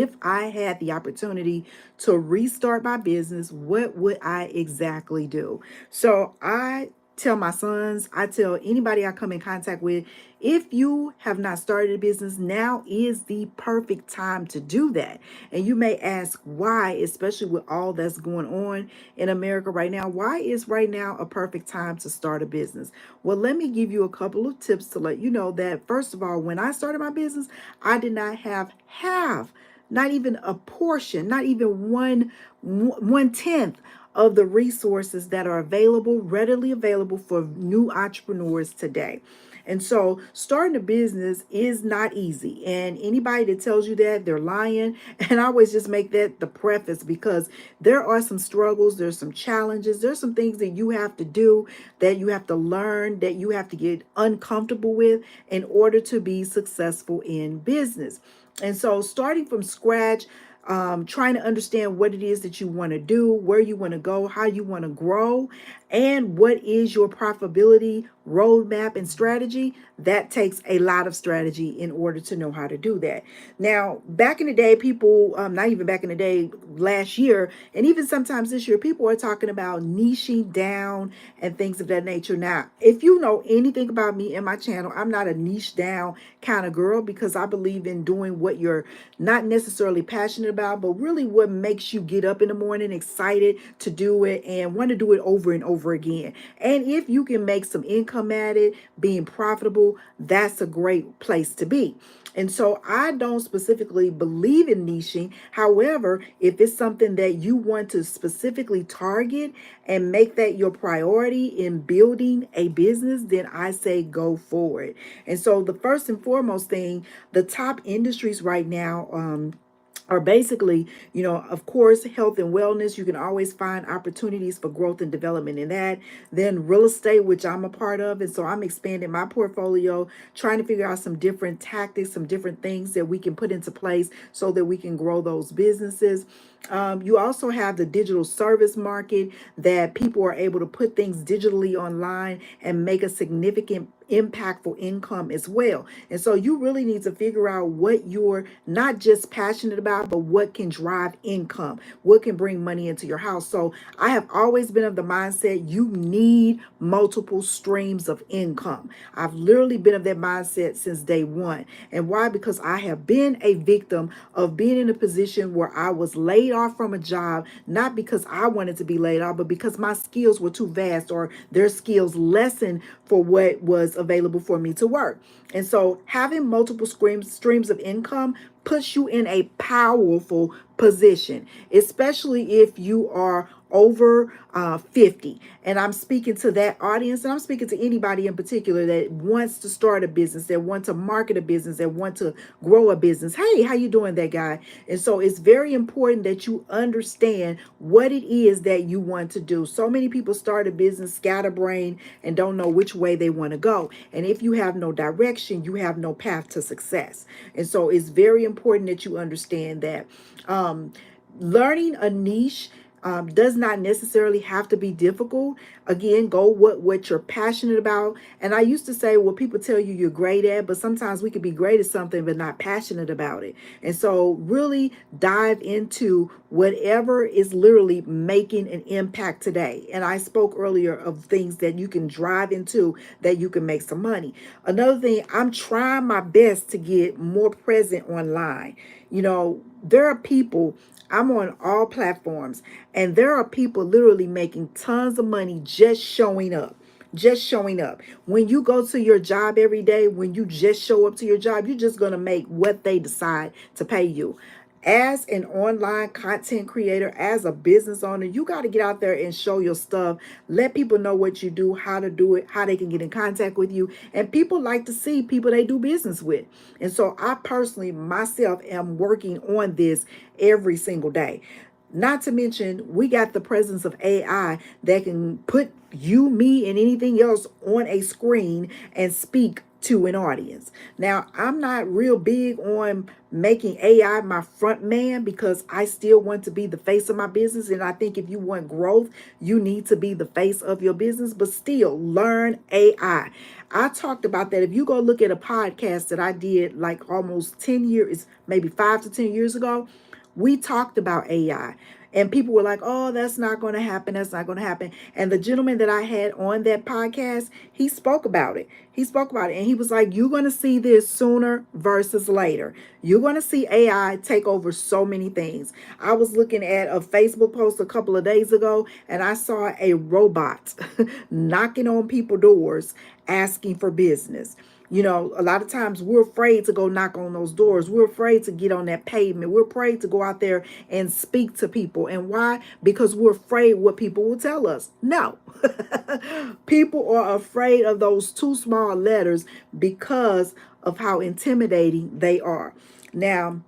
if I had the opportunity to restart my business, what would I exactly do? So I tell my sons, I tell anybody I come in contact with, if you have not started a business, now is the perfect time to do that. And you may ask why, especially with all that's going on in America right now. Why is right now a perfect time to start a business? Well, let me give you a couple of tips to let you know that, first of all, when I started my business, I did not have half, not even a portion, not even one tenth of the resources that are available, readily available for new entrepreneurs today. And so starting a business is not easy. And anybody that tells you that, they're lying. And I always just make that the preface, because there are some struggles, there's some challenges, there's some things that you have to do, that you have to learn, that you have to get uncomfortable with in order to be successful in business. And so starting from scratch, trying to understand what it is that you want to do, where you want to go, how you want to grow, and what is your profitability roadmap and strategy. That takes a lot of strategy in order to know how to do that. Now, back in the day, people, not even back in the day, last year, and even sometimes this year, people are talking about niching down and things of that nature. Now, if you know anything about me and my channel, I'm not a niche down kind of girl, because I believe in doing what you're not necessarily passionate about, but really what makes you get up in the morning excited to do it and want to do it over and over again. And if you can make some income at it, being profitable, that's a great place to be. And so I don't specifically believe in niching. However, if it's something that you want to specifically target and make that your priority in building a business, then I say go for it. And so the first and foremost thing, the top industries right now, are basically, of course, health and wellness. You can always find opportunities for growth and development in that. Then real estate, which I'm a part of. And so I'm expanding my portfolio, trying to figure out some different tactics, some different things that we can put into place so that we can grow those businesses. You also have the digital service market, that people are able to put things digitally online and make a significant impactful income as well. And so you really need to figure out what you're not just passionate about, but what can drive income, what can bring money into your house. So I have always been of the mindset you need multiple streams of income. I've literally been of that mindset since day one. And why? Because I have been a victim of being in a position where I was laid off from a job, not because I wanted to be laid off, but because my skills were too vast, or their skills lessened for what was available for me to work. And so having multiple streams of income puts you in a powerful position, especially if you are over 50. And I'm speaking to that audience, and I'm speaking to anybody in particular that wants to start a business, that want to market a business, that want to grow a business. Hey, how you doing, that guy? And so it's very important that you understand what it is that you want to do. So many people start a business scatterbrained and don't know which way they want to go. And if you have no direction, you have no path to success. And so it's very important that you understand that. Learning a niche does not necessarily have to be difficult. Again, go what you're passionate about. And I used to say, well, people tell you you're great at, but sometimes we could be great at something but not passionate about it. And so really dive into whatever is literally making an impact today. And I spoke earlier of things that you can drive into, that you can make some money. Another thing, I'm trying my best to get more present online. There are people, I'm on all platforms, and there are people literally making tons of money just showing up. Just showing up. When you go to your job every day, when you just show up to your job, you're just going to make what they decide to pay you. As an online content creator, as a business owner, you got to get out there and show your stuff. Let people know what you do, how to do it, how they can get in contact with you. And people like to see people they do business with. And so I personally, myself, am working on this every single day. Not to mention, we got the presence of AI that can put you, me, and anything else on a screen and speak to an audience. Now, I'm not real big on making AI my front man because I still want to be the face of my business. And I think if you want growth, you need to be the face of your business, but still learn AI. I talked about that. If you go look at a podcast that I did like almost 10 years, maybe 5 to 10 years ago, we talked about AI. And people were like, oh, that's not going to happen. That's not going to happen. And the gentleman that I had on that podcast, he spoke about it. He spoke about it. And he was like, you're going to see this sooner versus later. You're going to see AI take over so many things. I was looking at a Facebook post a couple of days ago, and I saw a robot knocking on people's doors asking for business. You know, a lot of times we're afraid to go knock on those doors. We're afraid to get on that pavement. We're afraid to go out there and speak to people. And why? Because we're afraid what people will tell us. No. People are afraid of those two small letters because of how intimidating they are. Now,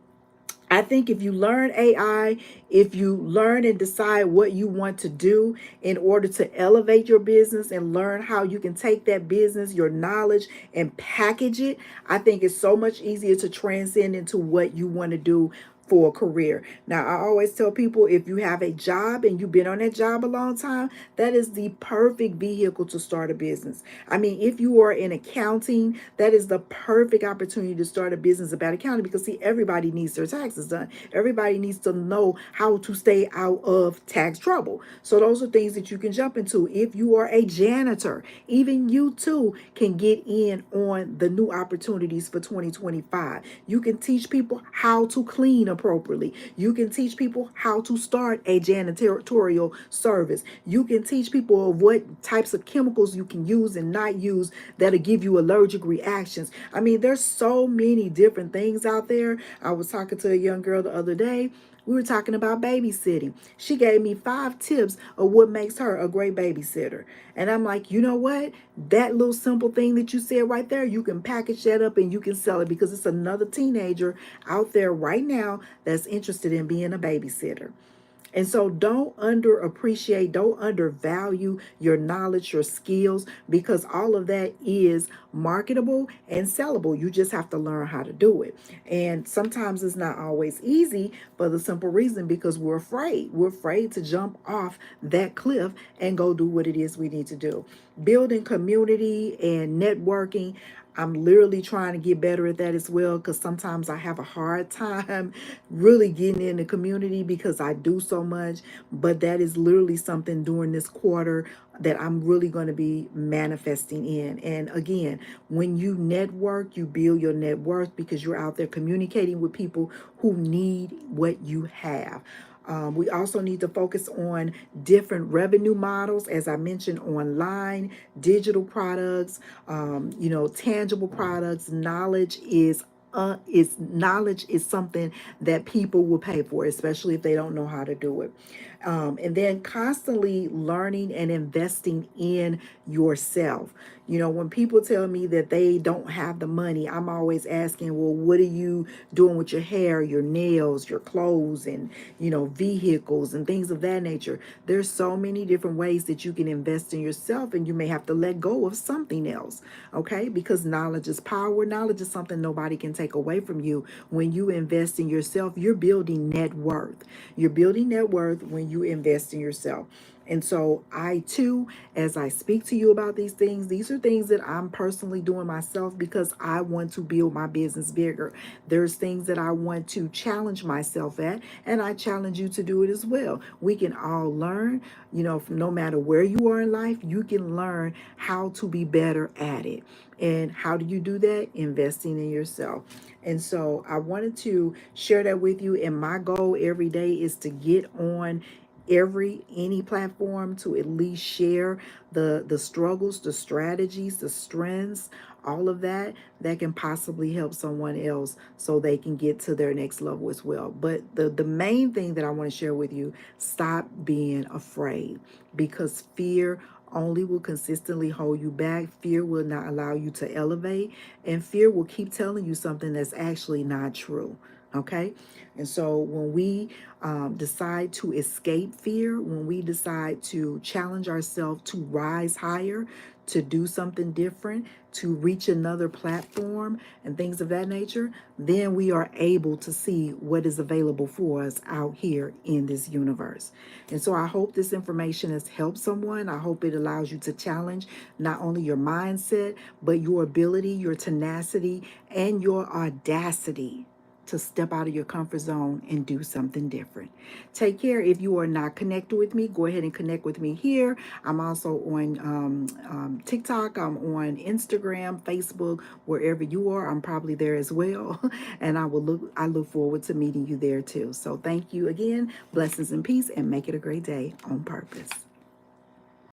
I think if you learn AI, if you learn and decide what you want to do in order to elevate your business and learn how you can take that business, your knowledge, and package it, I think it's so much easier to transcend into what you want to do for a career. Now, I always tell people if you have a job and you've been on that job a long time, that is the perfect vehicle to start a business. I mean, if you are in accounting, that is the perfect opportunity to start a business about accounting because, see, everybody needs their taxes done. Everybody needs to know how to stay out of tax trouble. So, those are things that you can jump into. If you are a janitor, even you too can get in on the new opportunities for 2025. You can teach people how to clean appropriately. You can teach people how to start a janitorial service. You can teach people of what types of chemicals you can use and not use that'll give you allergic reactions. I mean, there's so many different things out there. I was talking to a young girl the other day. We were talking about babysitting. She gave me 5 tips of what makes her a great babysitter. And I'm like, you know what? That little simple thing that you said right there, you can package that up and you can sell it because it's another teenager out there right now that's interested in being a babysitter. And so don't underappreciate, don't undervalue your knowledge, your skills, because all of that is marketable and sellable. You just have to learn how to do it. And sometimes it's not always easy for the simple reason because we're afraid. We're afraid to jump off that cliff and go do what it is we need to do. Building community and networking. I'm literally trying to get better at that as well because sometimes I have a hard time really getting in the community because I do so much. But that is literally something during this quarter that I'm really going to be manifesting in. And again, when you network, you build your net worth because you're out there communicating with people who need what you have. We also need to focus on different revenue models, as I mentioned, online, digital products, tangible products. Knowledge is something that people will pay for, especially if they don't know how to do it. And then constantly learning and investing in yourself. You know, when people tell me that they don't have the money, I'm always asking, well, what are you doing with your hair, your nails, your clothes, and, vehicles and things of that nature? There's so many different ways that you can invest in yourself, and you may have to let go of something else, okay? Because knowledge is power. Knowledge is something nobody can take away from you. When you invest in yourself, you're building net worth. You're building net worth when you invest in yourself. And so I too, as I speak to you about these are things that I'm personally doing myself because I want to build my business bigger. There's things that I want to challenge myself at, and I challenge you to do it as well. We can all learn, no matter where you are in life, you can learn how to be better at it. And how do you do that? Investing in yourself. And so I wanted to share that with you. And my goal every day is to get on any platform to at least share the struggles, the strategies, the strengths, all of that can possibly help someone else so they can get to their next level as well. But the main thing that I want to share with you, stop being afraid, because fear only will consistently hold you back. Fear will not allow you to elevate, and fear will keep telling you something that's actually not true. Okay. And so when we decide to escape fear, when we decide to challenge ourselves to rise higher, to do something different, to reach another platform and things of that nature, then we are able to see what is available for us out here in this universe. And so I hope this information has helped someone. I hope it allows you to challenge not only your mindset, but your ability, your tenacity, and your audacity to step out of your comfort zone and do something different. Take care. If you are not connected with me, go ahead and connect with me here. I'm also on TikTok. I'm on Instagram, Facebook, wherever you are. I'm probably there as well. And I look forward to meeting you there too. So thank you again. Blessings and peace, and make it a great day on purpose.